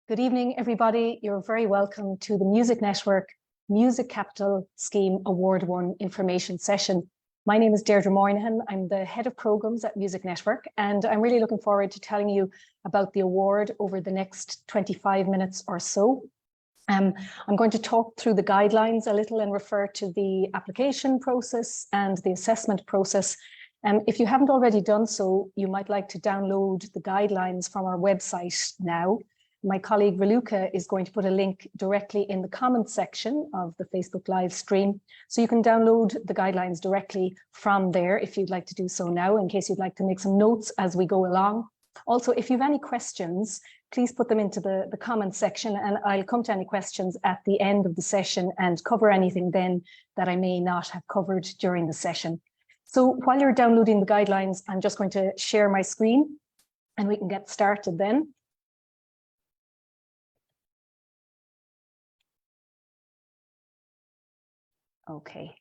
Good evening, everybody. You're very welcome to the Music Network Music Capital Scheme Award 1 information session. My name is Deirdre Moynihan. I'm the head of programs at Music Network, and I'm really looking forward to telling you about the award over the next 25 minutes or so. I'm going to talk through the guidelines a little and refer to the application process and the assessment process. If you haven't already done so, you might like to download the guidelines from our website now. My colleague Raluca is going to put a link directly in the comments section of the Facebook live stream. So you can download the guidelines directly from there if you'd like to do so now, in case you'd like to make some notes as we go along. Also, if you have any questions, please put them into the comments section, and I'll come to any questions at the end of the session and cover anything then that I may not have covered during the session. So while you're downloading the guidelines, I'm just going to share my screen and we can get started then. Okay.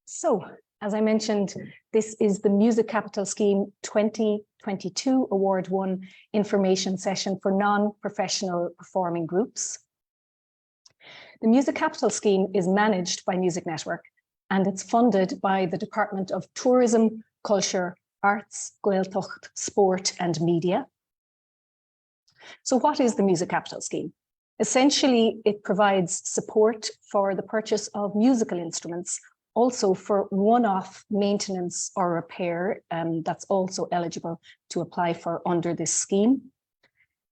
So, as I mentioned, this is the Music Capital Scheme 2022 Award 1 information session for non-professional performing groups. The Music Capital Scheme is managed by Music Network, and it's funded by the Department of Tourism, Culture, Arts, Gaeltacht, Sport and Media. So what is the Music Capital Scheme? Essentially, it provides support for the purchase of musical instruments, also for one-off maintenance or repair, that's also eligible to apply for under this scheme.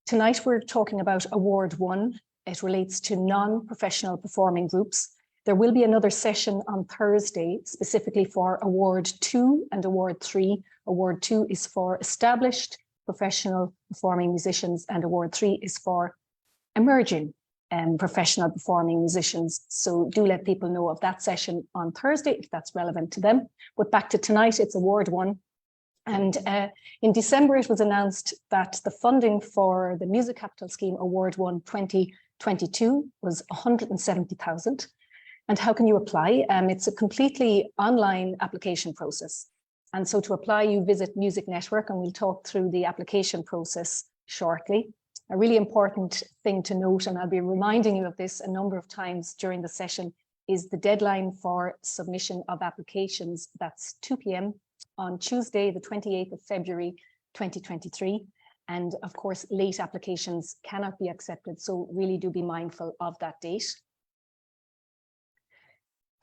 Tonight, we're talking about Award 1. It relates to non-professional performing groups. There will be another session on Thursday, specifically for Award 2 and Award 3. Award 2 is for established professional performing musicians, and Award 3 is for emerging professional performing musicians. So do let people know of that session on Thursday if that's relevant to them. But back to tonight, it's Award 1. And in December, it was announced that the funding for the Music Capital Scheme Award 1 2022 was 170,000. And how can you apply? It's a completely online application process. And so to apply, you visit Music Network, and we'll talk through the application process shortly. A really important thing to note, and I'll be reminding you of this a number of times during the session, is the deadline for submission of applications. That's 2 p.m. on Tuesday, the 28th of February, 2023. And of course, late applications cannot be accepted, so really do be mindful of that date.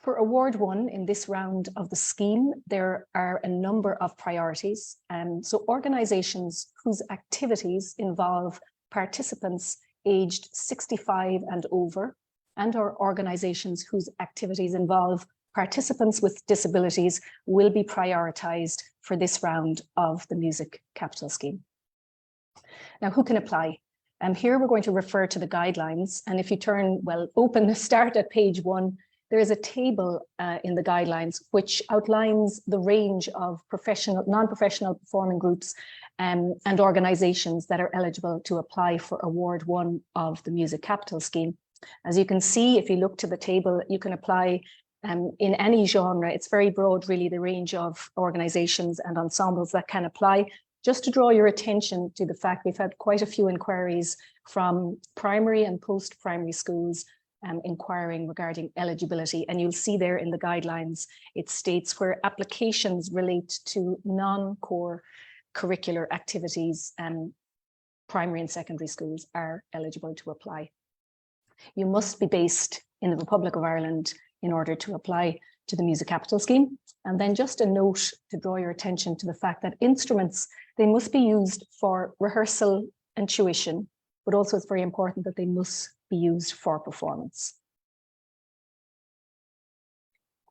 For Award 1 in this round of the scheme, there are a number of priorities. So organisations whose activities involve participants aged 65 and over, and/or organisations whose activities involve participants with disabilities will be prioritised for this round of the Music Capital Scheme. Now, who can apply? Here we're going to refer to the guidelines, and if you start at page 1, there is a table in the guidelines which outlines the range of non-professional performing groups and organisations that are eligible to apply for Award 1 of the Music Capital Scheme. As you can see, if you look to the table, you can apply in any genre. It's very broad, really, the range of organisations and ensembles that can apply. Just to draw your attention to the fact we've had quite a few inquiries from primary and post-primary schools inquiring regarding eligibility, and you'll see there in the guidelines it states where applications relate to non-core curricular activities, primary and secondary schools are eligible to apply. You must be based in the Republic of Ireland in order to apply to the Music Capital Scheme. And then just a note to draw your attention to the fact that instruments, they must be used for rehearsal and tuition, but also it's very important that they must be used for performance.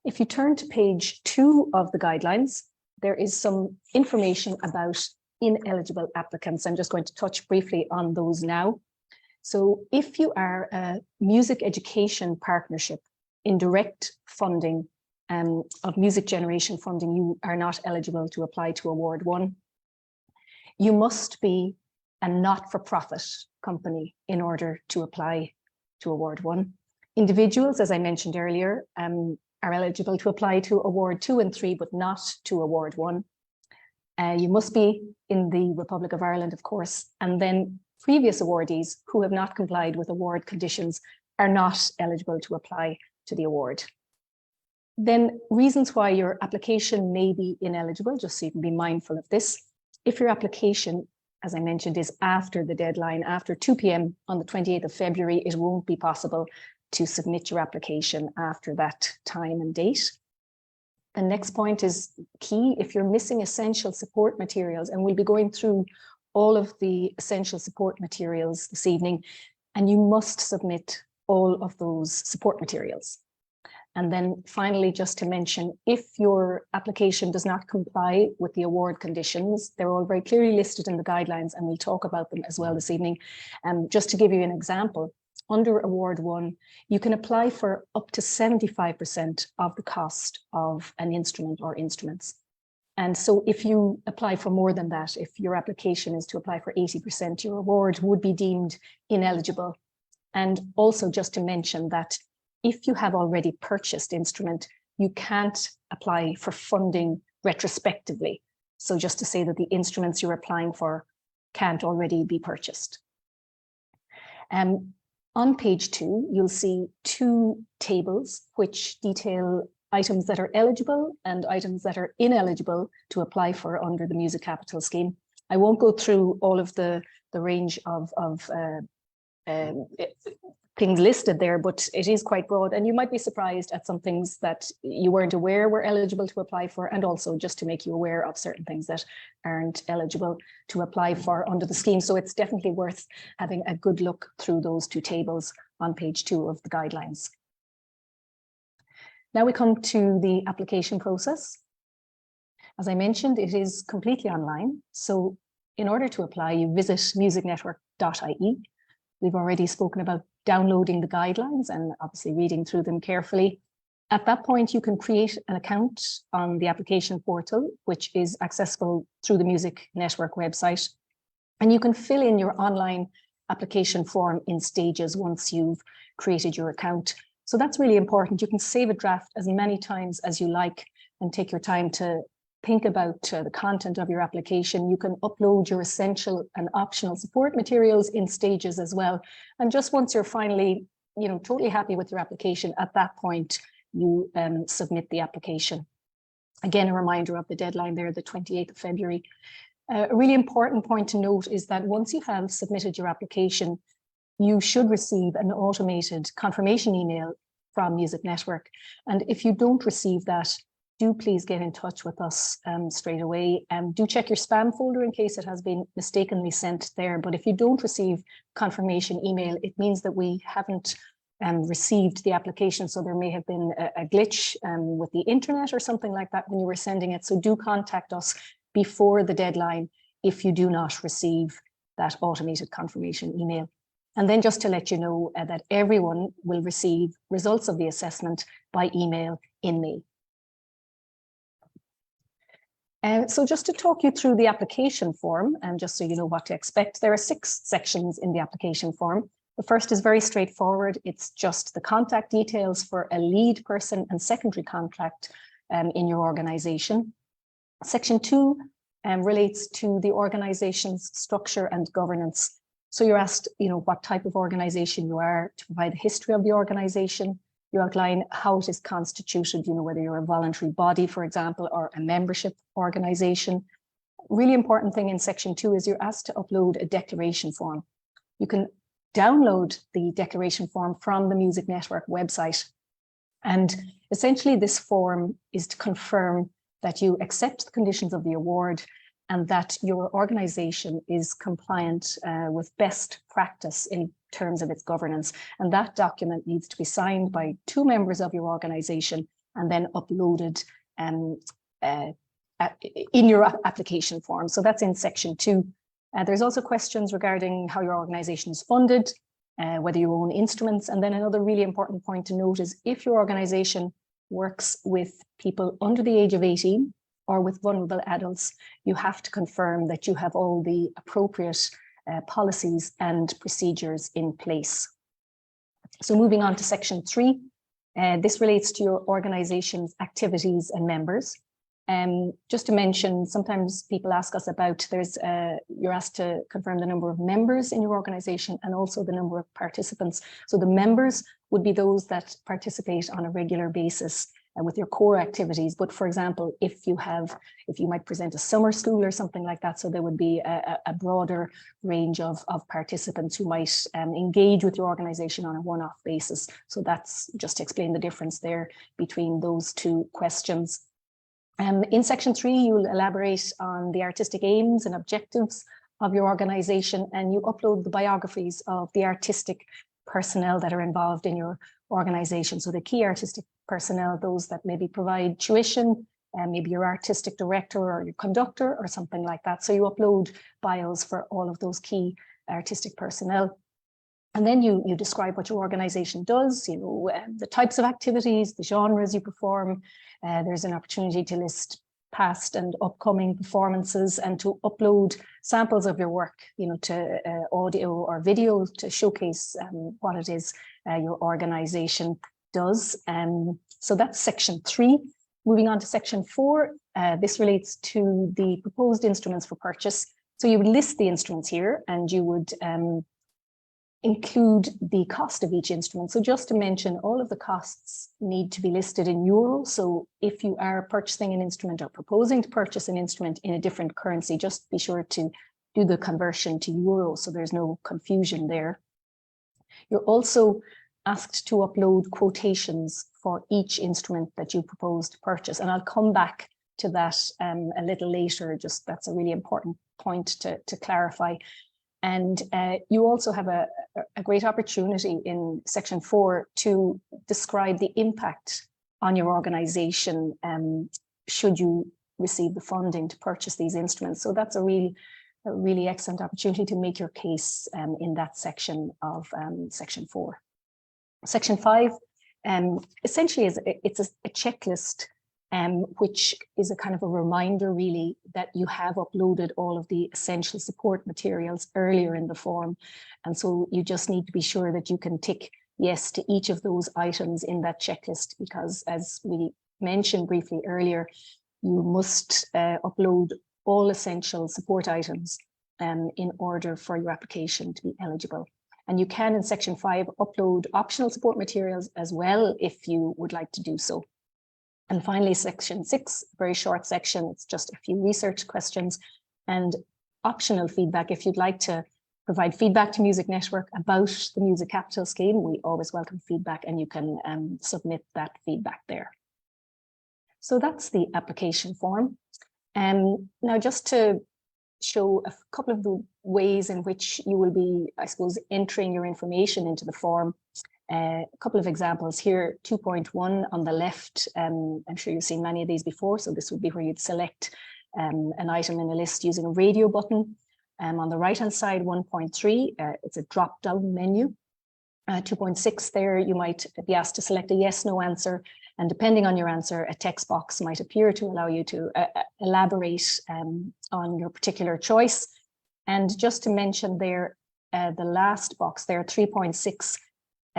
If you turn to page 2 of the guidelines, there is some information about ineligible applicants. I'm just going to touch briefly on those now. So if you are a music education partnership in direct funding of music generation funding, you are not eligible to apply to Award 1. You must be a not-for-profit company in order to apply to Award 1. Individuals, as I mentioned earlier, are eligible to apply to Award 2 and 3, but not to Award 1. You must be in the Republic of Ireland, of course, and then previous awardees who have not complied with award conditions are not eligible to apply to the award. Then reasons why your application may be ineligible, just so you can be mindful of this. If your application, as I mentioned, is after the deadline, after 2 p.m. on the 28th of February, it won't be possible to submit your application after that time and date. The next point is key. If you're missing essential support materials, and we'll be going through all of the essential support materials this evening, and you must submit all of those support materials. And then finally, just to mention, if your application does not comply with the award conditions, they're all very clearly listed in the guidelines, and we'll talk about them as well this evening. Just to give you an example, under Award 1, you can apply for up to 75% of the cost of an instrument or instruments. And so if you apply for more than that, if your application is to apply for 80%, your award would be deemed ineligible. And also just to mention that if you have already purchased instrument, you can't apply for funding retrospectively. So just to say that the instruments you're applying for can't already be purchased. On page 2, you'll see 2 tables which detail items that are eligible and items that are ineligible to apply for under the Music Capital Scheme. I won't go through all of the range of things listed there, but it is quite broad, and you might be surprised at some things that you weren't aware were eligible to apply for, and also just to make you aware of certain things that aren't eligible to apply for under the scheme. So it's definitely worth having a good look through those 2 tables on page 2 of the guidelines. Now we come to the application process. As I mentioned, it is completely online. So in order to apply, you visit musicnetwork.ie. We've already spoken about downloading the guidelines and obviously reading through them carefully. At that point, you can create an account on the application portal, which is accessible through the Music Network website. And you can fill in your online application form in stages once you've created your account. So that's really important. You can save a draft as many times as you like and take your time to think about the content of your application. You can upload your essential and optional support materials in stages as well. And just once you're finally, totally happy with your application, at that point, you submit the application. Again, a reminder of the deadline there, the 28th of February. A really important point to note is that once you have submitted your application, you should receive an automated confirmation email from Music Network. And if you don't receive that, do please get in touch with us straight away. Do check your spam folder in case it has been mistakenly sent there. But if you don't receive confirmation email, it means that we haven't received the application. So there may have been a glitch with the internet or something like that when you were sending it. So do contact us before the deadline if you do not receive that automated confirmation email. And then just to let you know that everyone will receive results of the assessment by email in May. So just to talk you through the application form, and just so you know what to expect, there are 6 sections in the application form. The first is very straightforward. It's just the contact details for a lead person and secondary contact in your organization. Section 2 relates to the organization's structure and governance. So you're asked, what type of organization you are, to provide a history of the organization. You outline how it is constituted, whether you're a voluntary body, for example, or a membership organization. Really important thing in section 2 is you're asked to upload a declaration form. You can download the declaration form from the Music Network website. And essentially this form is to confirm that you accept the conditions of the award and that your organization is compliant with best practice in terms of its governance. And that document needs to be signed by 2 members of your organization and then uploaded in your application form. So that's in section 2. There's also questions regarding how your organization is funded, whether you own instruments. And then another really important point to note is if your organization works with people under the age of 18 or with vulnerable adults, you have to confirm that you have all the appropriate policies and procedures in place. So moving on to section 3, this relates to your organization's activities and members. Just to mention, sometimes people ask us about, you're asked to confirm the number of members in your organization and also the number of participants. So the members would be those that participate on a regular basis with your core activities. But for example, if you might present a summer school or something like that, so there would be a broader range of participants who might engage with your organization on a one-off basis. So that's just to explain the difference there between those two questions. In section 3, you'll elaborate on the artistic aims and objectives of your organization, and you upload the biographies of the artistic personnel that are involved in your organization. So the key artistic personnel, those that maybe provide tuition, and maybe your artistic director or your conductor or something like that. So you upload bios for all of those key artistic personnel. And then you describe what your organization does, the types of activities, the genres you perform. There's an opportunity to list past and upcoming performances and to upload samples of your work, to audio or video to showcase what it is your organization does. So that's section 3. Moving on to section 4, this relates to the proposed instruments for purchase. So you would list the instruments here and you would include the cost of each instrument. So just to mention, all of the costs need to be listed in euro. So if you are purchasing an instrument or proposing to purchase an instrument in a different currency, just be sure to do the conversion to euro so there's no confusion there. You're also asked to upload quotations for each instrument that you propose to purchase. And I'll come back to that a little later, just that's a really important point to clarify. And you also have a great opportunity in section 4 to describe the impact on your organization should you receive the funding to purchase these instruments. So that's a really excellent opportunity to make your case in that section of section 4. Section 5 essentially it's a checklist which is a kind of a reminder really that you have uploaded all of the essential support materials earlier in the form. And so you just need to be sure that you can tick yes to each of those items in that checklist, because as we mentioned briefly earlier, you must upload all essential support items in order for your application to be eligible. And you can in section 5 upload optional support materials as well if you would like to do so. And finally, section 6, very short section, it's just a few research questions and optional feedback. If you'd like to provide feedback to Music Network about the Music Capital Scheme, we always welcome feedback and you can submit that feedback there. So that's the application form. Now just to show a couple of the ways in which you will be, I suppose, entering your information into the form. A couple of examples here, 2.1 on the left. I'm sure you've seen many of these before. So this would be where you'd select an item in a list using a radio button. On the right hand side, 1.3, it's a drop down menu. 2.6 there, you might be asked to select a yes, no answer. And depending on your answer, a text box might appear to allow you to elaborate on your particular choice. And just to mention there, the last box there, 3.6,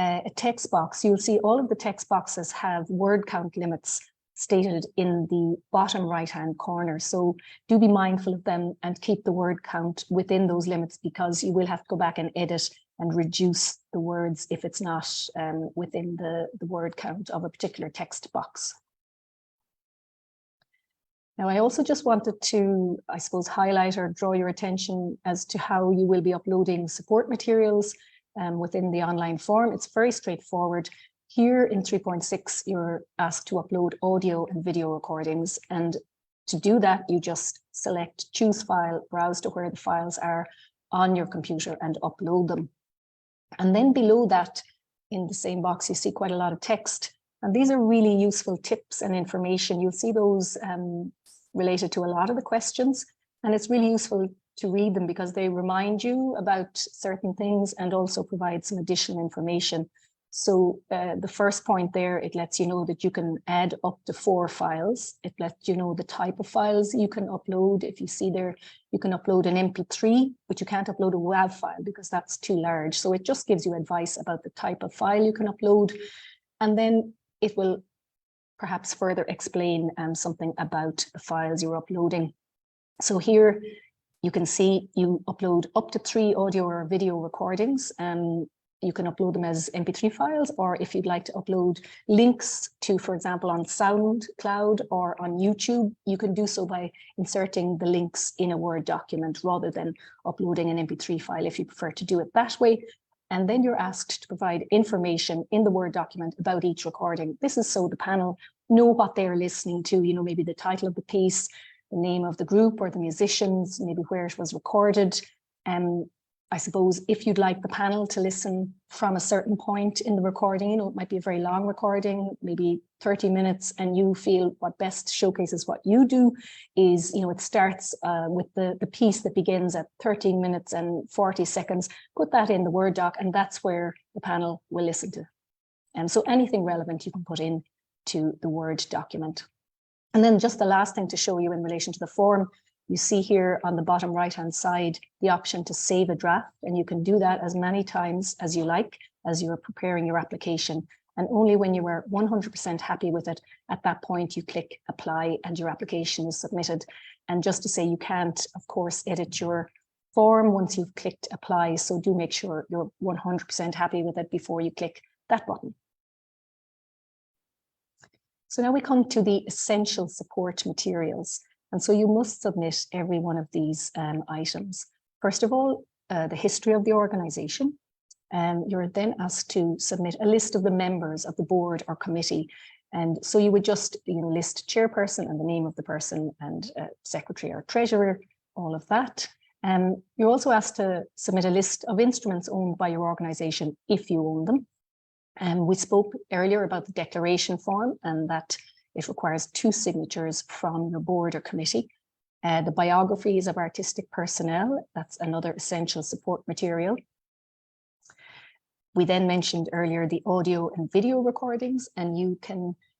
a text box, you'll see all of the text boxes have word count limits stated in the bottom right-hand corner. So do be mindful of them and keep the word count within those limits, because you will have to go back and edit and reduce the words if it's not within the word count of a particular text box. Now, I also just wanted to, I suppose, highlight or draw your attention as to how you will be uploading support materials within the online form. It's very straightforward. Here in 3.6, you're asked to upload audio and video recordings. And to do that, you just select choose file, browse to where the files are on your computer and upload them. And then below that, in the same box, you see quite a lot of text. And these are really useful tips and information. You'll see those related to a lot of the questions. And it's really useful to read them because they remind you about certain things and also provide some additional information. So the first point there, it lets you know that you can add up to 4 files. It lets you know the type of files you can upload. If you see there, you can upload an MP3, but you can't upload a WAV file because that's too large. So it just gives you advice about the type of file you can upload. And then it will perhaps further explain something about the files you're uploading. So here you can see you upload up to 3 audio or video recordings. You can upload them as MP3 files, or if you'd like to upload links to, for example, on SoundCloud or on YouTube, you can do so by inserting the links in a Word document rather than uploading an MP3 file if you prefer to do it that way. And then you're asked to provide information in the Word document about each recording. This is so the panel know what they're listening to, you know, maybe the title of the piece, the name of the group or the musicians, maybe where it was recorded. I suppose if you'd like the panel to listen from a certain point in the recording, you know, it might be a very long recording, maybe 30 minutes, and you feel what best showcases what you do is, you know, it starts with the piece that begins at 13 minutes and 40 seconds, put that in the Word doc, and that's where the panel will listen to. And so anything relevant you can put in to the Word document. And then just the last thing to show you in relation to the form, you see here on the bottom right-hand side, the option to save a draft, and you can do that as many times as you like as you're preparing your application. And only when you are 100% happy with it, at that point, you click apply and your application is submitted. And just to say, you can't, of course, edit your form once you've clicked apply. So do make sure you're 100% happy with it before you click that button. So now we come to the essential support materials. And so you must submit every one of these items. First of all, the history of the organization. You're then asked to submit a list of the members of the board or committee. And so you would just list chairperson and the name of the person and secretary or treasurer, all of that. You're also asked to submit a list of instruments owned by your organization if you own them. We spoke earlier about the declaration form and that it requires 2 signatures from your board or committee. The biographies of artistic personnel, that's another essential support material. We then mentioned earlier the audio and video recordings, and you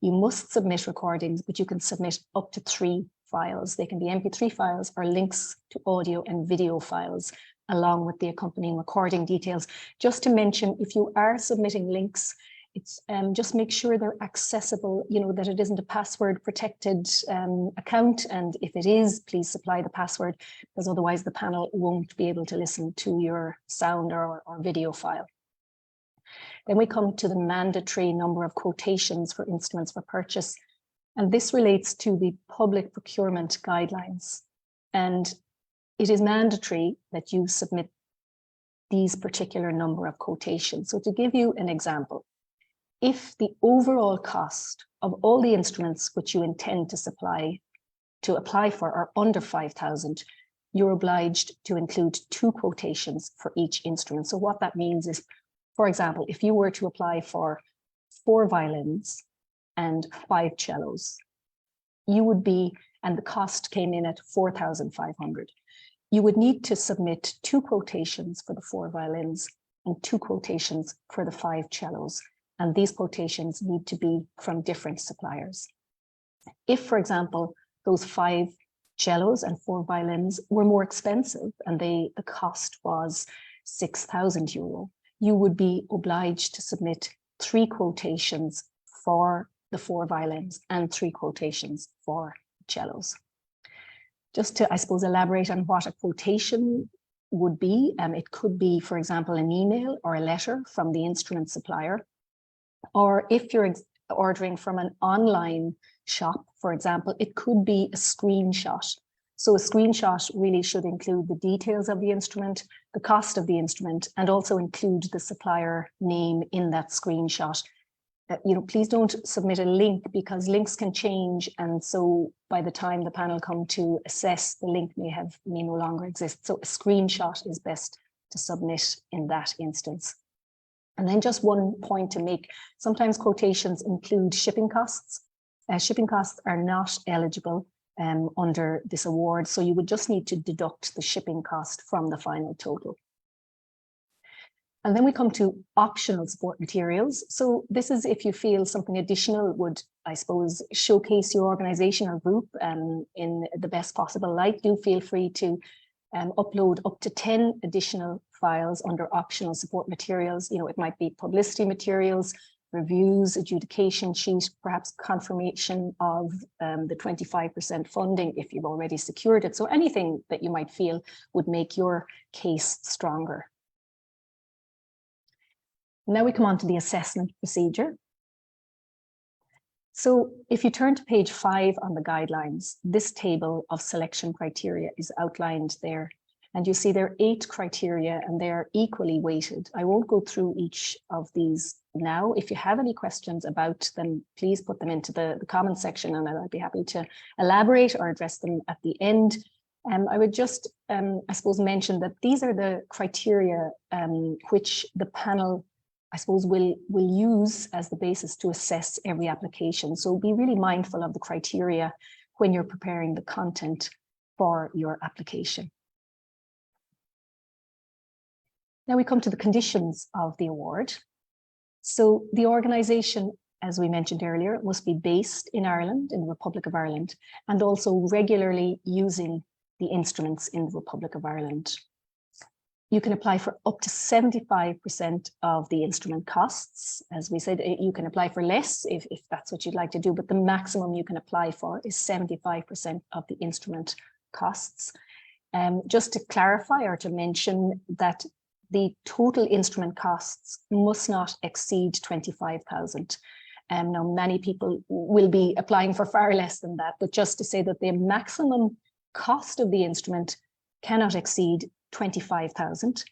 must submit recordings, but you can submit up to 3 files. They can be MP3 files or links to audio and video files, along with the accompanying recording details. Just to mention, if you are submitting links, it's just make sure they're accessible, that it isn't a password protected account. And if it is, please supply the password, because otherwise the panel won't be able to listen to your sound or video file. Then we come to the mandatory number of quotations for instruments for purchase. And this relates to the public procurement guidelines. And it is mandatory that you submit these particular number of quotations. So to give you an example, if the overall cost of all the instruments which you intend to apply for are under 5,000, you're obliged to include 2 quotations for each instrument. So what that means is, for example, if you were to apply for 4 violins and 5 cellos, and the cost came in at 4,500, you would need to submit 2 quotations for the 4 violins and 2 quotations for the 5 cellos. And these quotations need to be from different suppliers. If, for example, those 5 cellos and 4 violins were more expensive and the cost was €6,000, you would be obliged to submit 3 quotations for the 4 violins and 3 quotations for cellos. Just to, I suppose, elaborate on what a quotation would be, it could be, for example, an email or a letter from the instrument supplier. Or if you're ordering from an online shop, for example, it could be a screenshot. So a screenshot really should include the details of the instrument, the cost of the instrument, and also include the supplier name in that screenshot. Please don't submit a link, because links can change. And so by the time the panel come to assess, the link may no longer exist. So a screenshot is best to submit in that instance. And then just one point to make, sometimes quotations include shipping costs. Shipping costs are not eligible under this award, so you would just need to deduct the shipping cost from the final total. And then we come to optional support materials. So this is if you feel something additional would, I suppose, showcase your organization or group in the best possible light. Do feel free to upload up to 10 additional files under optional support materials. It might be publicity materials, reviews, adjudication sheet, perhaps confirmation of the 25% funding if you've already secured it. So anything that you might feel would make your case stronger. Now we come on to the assessment procedure. So if you turn to page 5 on the guidelines, this table of selection criteria is outlined there. And you see there are 8 criteria and they're equally weighted. I won't go through each of these now. If you have any questions about them, please put them into the comment section and I'd be happy to elaborate or address them at the end. I would just, I suppose, mention that these are the criteria which the panel, I suppose, will use as the basis to assess every application. So be really mindful of the criteria when you're preparing the content for your application. Now we come to the conditions of the award. So the organisation, as we mentioned earlier, must be based in Ireland, in the Republic of Ireland, and also regularly using the instruments in the Republic of Ireland. You can apply for up to 75% of the instrument costs. As we said, you can apply for less if that's what you'd like to do, but the maximum you can apply for is 75% of the instrument costs. Just to clarify or to mention that the total instrument costs must not exceed 25,000. Now, many people will be applying for far less than that, but just to say that the maximum cost of the instrument cannot exceed 25,000,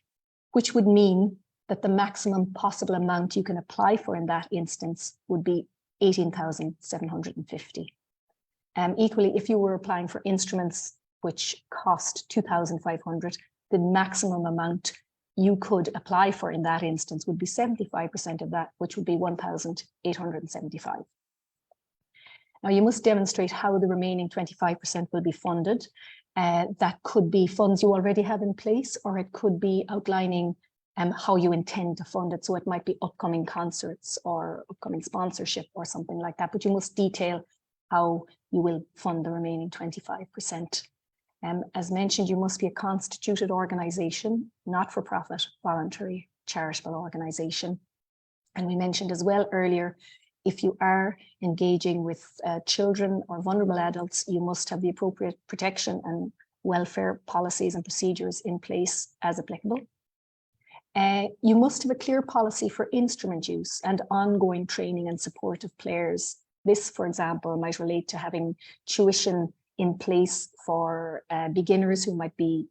which would mean that the maximum possible amount you can apply for in that instance would be 18,750. Equally, if you were applying for instruments which cost 2,500, the maximum amount you could apply for in that instance would be 75% of that, which would be 1,875. Now, you must demonstrate how the remaining 25% will be funded. That could be funds you already have in place, or it could be outlining how you intend to fund it. So it might be upcoming concerts or upcoming sponsorship or something like that, but you must detail how you will fund the remaining 25%. As mentioned, you must be a constituted organisation, not-for-profit, voluntary, charitable organisation. And we mentioned as well earlier, if you are engaging with children or vulnerable adults, you must have the appropriate protection and welfare policies and procedures in place as applicable. You must have a clear policy for instrument use and ongoing training and support of players. This, for example, might relate to having tuition in place for beginners who might be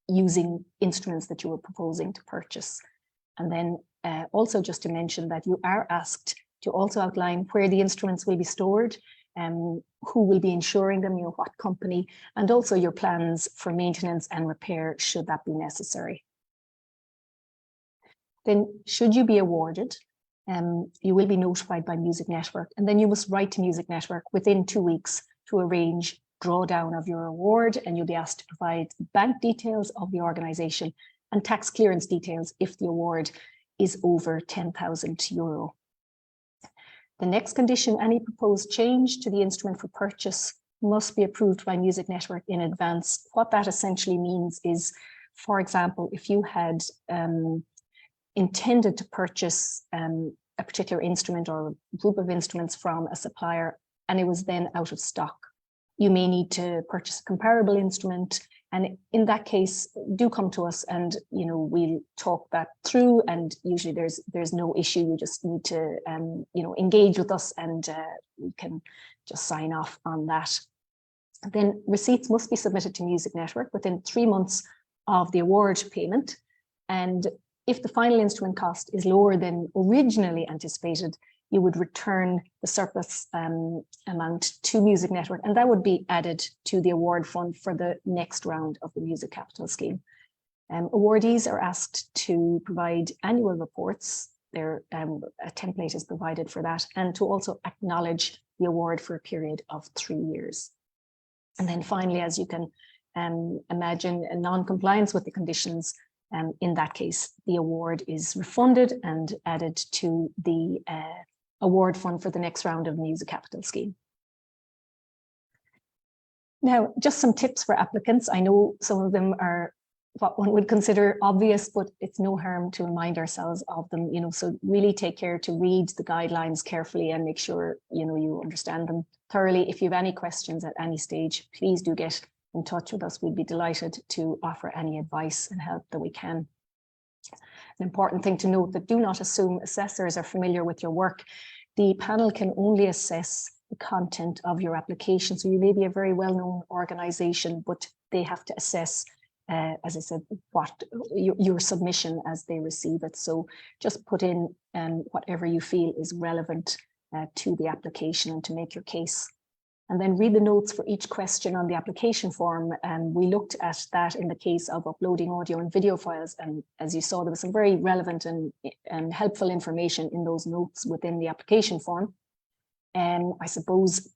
using instruments that you were proposing to purchase. And then also just to mention that you are asked to also outline where the instruments will be stored, who will be insuring them, what company, and also your plans for maintenance and repair should that be necessary. Then should you be awarded, you will be notified by Music Network, and then you must write to Music Network within 2 weeks to arrange drawdown of your award, and you'll be asked to provide bank details of the organisation and tax clearance details if the award is over €10,000. The next condition, any proposed change to the instrument for purchase must be approved by Music Network in advance. What that essentially means is, for example, if you had intended to purchase a particular instrument or a group of instruments from a supplier and it was then out of stock, you may need to purchase a comparable instrument. And in that case, do come to us and we'll talk that through, and usually there's no issue. You just need to engage with us and we can just sign off on that. Then receipts must be submitted to Music Network within 3 months of the award payment. And if the final instrument cost is lower than originally anticipated, you would return the surplus amount to Music Network, and that would be added to the award fund for the next round of the Music Capital Scheme. Awardees are asked to provide annual reports. A template is provided for that, and to also acknowledge the award for a period of 3 years. And then finally, as you can imagine, a non-compliance with the conditions, in that case, the award is refunded and added to the award fund for the next round of the Music Capital Scheme. Now, just some tips for applicants. I know some of them are what one would consider obvious, but it's no harm to remind ourselves of them, you know, so really take care to read the guidelines carefully and make sure, you know, you understand them thoroughly. If you have any questions at any stage, please do get in touch with us. We'd be delighted to offer any advice and help that we can. An important thing to note that do not assume assessors are familiar with your work. The panel can only assess the content of your application. So you may be a very well-known organization, but they have to assess, as I said, what your submission as they receive it. So just put in whatever you feel is relevant to the application and to make your case. And then read the notes for each question on the application form. And we looked at that in the case of uploading audio and video files. And as you saw, there was some very relevant and helpful information in those notes within the application form. And I suppose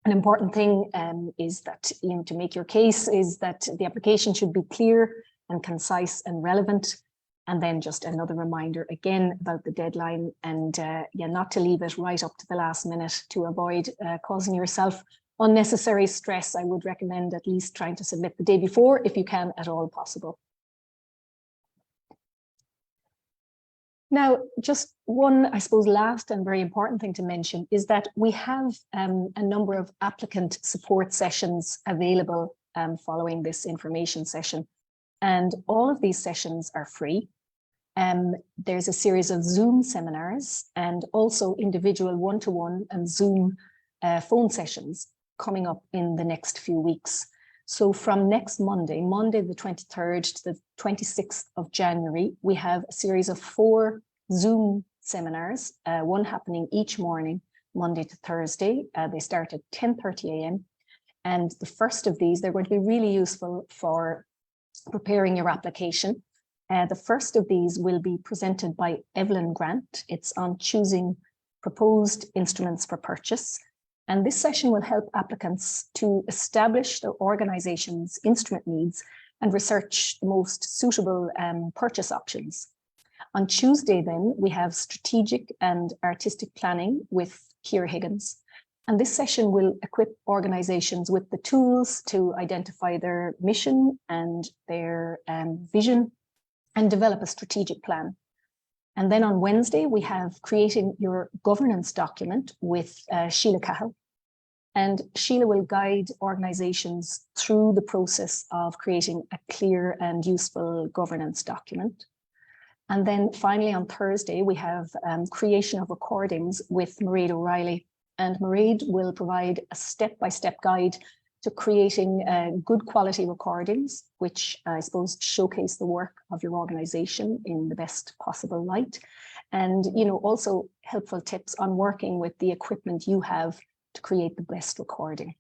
an important thing is that, you know, to make your case is that the application should be clear and concise and relevant. And then just another reminder again about the deadline, and yeah, not to leave it right up to the last minute to avoid causing yourself unnecessary stress. I would recommend at least trying to submit the day before if you can at all possible. Now, just one, I suppose, last and very important thing to mention is that we have a number of applicant support sessions available following this information session. And all of these sessions are free. There's a series of Zoom seminars and also individual one-to-one and Zoom phone sessions coming up in the next few weeks. So from next Monday, Monday the 23rd to the 26th of January, we have a series of 4 Zoom seminars, one happening each morning, Monday to Thursday. They start at 10:30 a.m. And the first of these, they're going to be really useful for preparing your application. The first of these will be presented by Evelyn Grant. It's on choosing proposed instruments for purchase. And this session will help applicants to establish their organization's instrument needs and research the most suitable purchase options. On Tuesday, then, we have strategic and artistic planning with Keir Higgins. And this session will equip organizations with the tools to identify their mission and their vision and develop a strategic plan. And then on Wednesday, we have creating your governance document with Sheila Cahill. And Sheila will guide organizations through the process of creating a clear and useful governance document. And then finally on Thursday, we have creation of recordings with Mairead O'Reilly. And Mairead will provide a step-by-step guide to creating good quality recordings, which I suppose showcase the work of your organization in the best possible light. And, you know, also helpful tips on working with the equipment you have to create the best recording.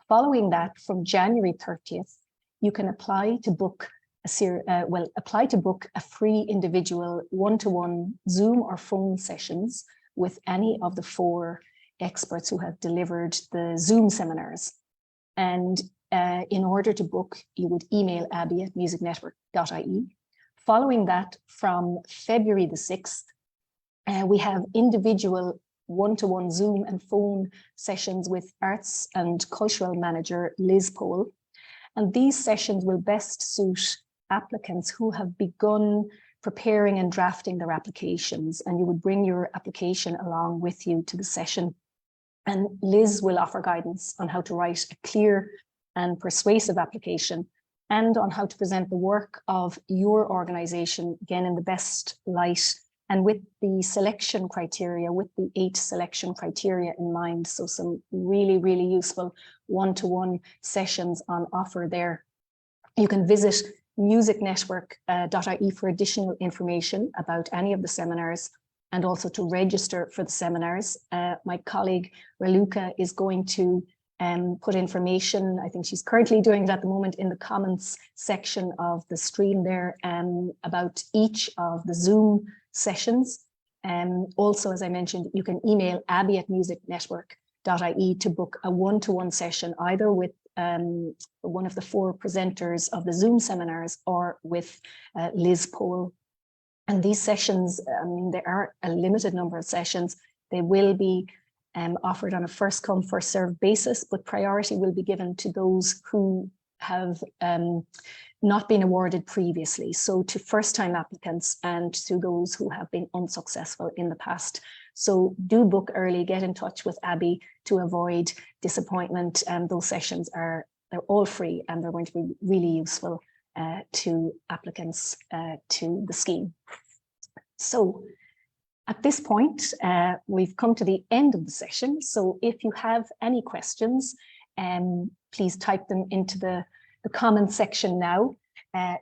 Following that, from January 30th, you can apply to book a free individual one-to-one Zoom or phone sessions with any of the 4 experts who have delivered the Zoom seminars. And in order to book, you would email abby@musicnetwork.ie. Following that, from February the 6th, we have individual one-to-one Zoom and phone sessions with Arts and Cultural Manager Liz Pole. And these sessions will best suit applicants who have begun preparing and drafting their applications, and you would bring your application along with you to the session. And Liz will offer guidance on how to write a clear and persuasive application and on how to present the work of your organization, again, in the best light and with the selection criteria, with the 8 selection criteria in mind. So some really, really useful one-to-one sessions on offer there. You can visit musicnetwork.ie for additional information about any of the seminars and also to register for the seminars. My colleague Raluca is going to put information, I think she's currently doing it at the moment, in the comments section of the stream there about each of the Zoom sessions. Also, as I mentioned, you can email abby@musicnetwork.ie to book a one-to-one session, either with one of the 4 presenters of the Zoom seminars or with Liz Pole. And these sessions, I mean, there are a limited number of sessions. They will be offered on a first come, first served basis, but priority will be given to those who have not been awarded previously. So to first-time applicants and to those who have been unsuccessful in the past. So do book early, get in touch with Abby to avoid disappointment. Those sessions they're all free and they're going to be really useful to applicants to the scheme. So at this point, we've come to the end of the session. So if you have any questions, please type them into the comment section now.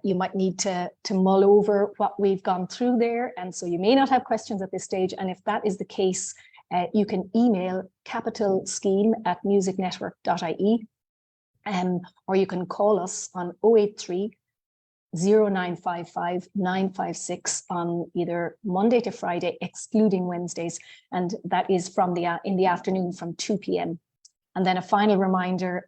You might need to mull over what we've gone through there. And so you may not have questions at this stage. And if that is the case, you can email capitalscheme@musicnetwork.ie, or you can call us on 083 0955 956 on either Monday to Friday, excluding Wednesdays. And that is from in the afternoon from 2 p.m. And then a final reminder,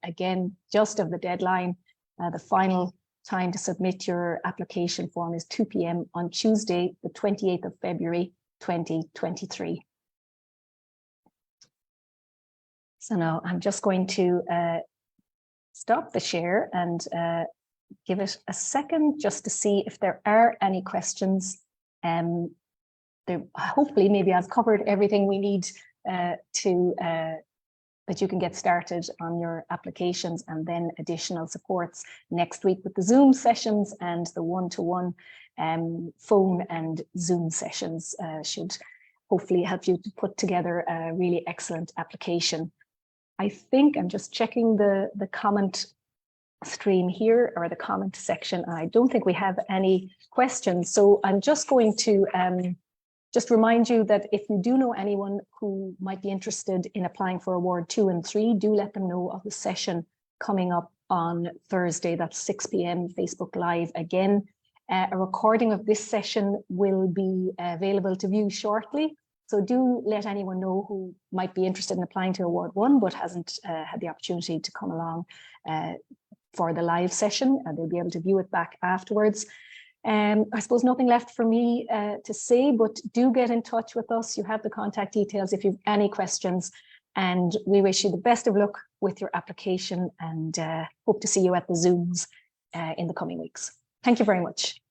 again, just of the deadline, the final time to submit your application form is 2 p.m. on Tuesday, the 28th of February, 2023. So now I'm just going to stop the share and give it a second just to see if there are any questions. Hopefully, maybe I've covered everything we need that you can get started on your applications, and then additional supports next week with the Zoom sessions and the one-to-one phone and Zoom sessions should hopefully help you to put together a really excellent application. I think I'm just checking the comment stream here, or the comment section. I don't think we have any questions. So I'm just going to just remind you that if you do know anyone who might be interested in applying for Award 2 and 3, do let them know of the session coming up on Thursday. That's 6 p.m. Facebook Live again. A recording of this session will be available to view shortly. So do let anyone know who might be interested in applying to Award 1 but hasn't had the opportunity to come along for the live session, and they'll be able to view it back afterwards. I suppose nothing left for me to say, but do get in touch with us. You have the contact details if you have any questions, and we wish you the best of luck with your application, and hope to see you at the Zooms in the coming weeks. Thank you very much.